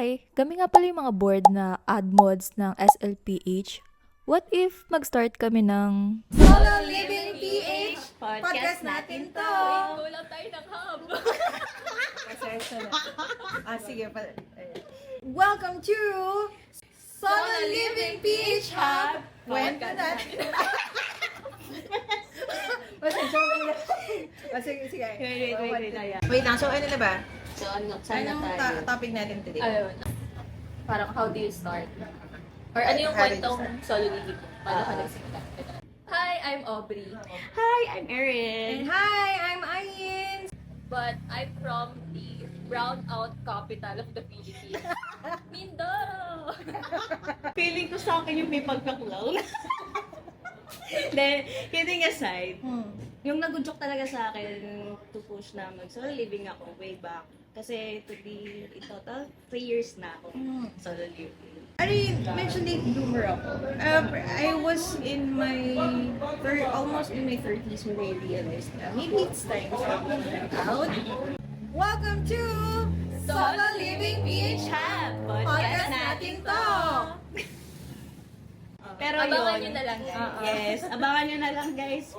Hi! Kami nga pala yung mga board na ad mods ng SLPH. What if mag-start kami ng Solo Living PH! Podcast natin to! Kulang tayo ng hub. Sige pa. Welcome to Solo Living PH Hub! Kwento natin. Sige. Wait lang, so ano na ba? So, saan na Anong tayo? topic natin today? Ayun. Parang how do you start? Or ano yung How did you kwentong start? solo living mo? Paano ka nagsimula? Hi, I'm Aubrey. Hi, I'm And Erin. hi, I'm Ayin! But I'm from the brownout capital of the Philippines. Mindoro! Feeling ko sa akin yung may pagka-clown. Then, kidding aside, yung nag-joke talaga sa akin to push na mag-solo living ako way back. Kasi to be in total, 3 years na ako solo living. Ari, mentioned late bloomer ako. I was in my almost in my 30s when I realized na maybe it's time for me out. Welcome to Solo Living PH Hub! Podcast natin to! Pero Abangan yun, nyo na lang, guys. Yes, abangan nyo na lang guys.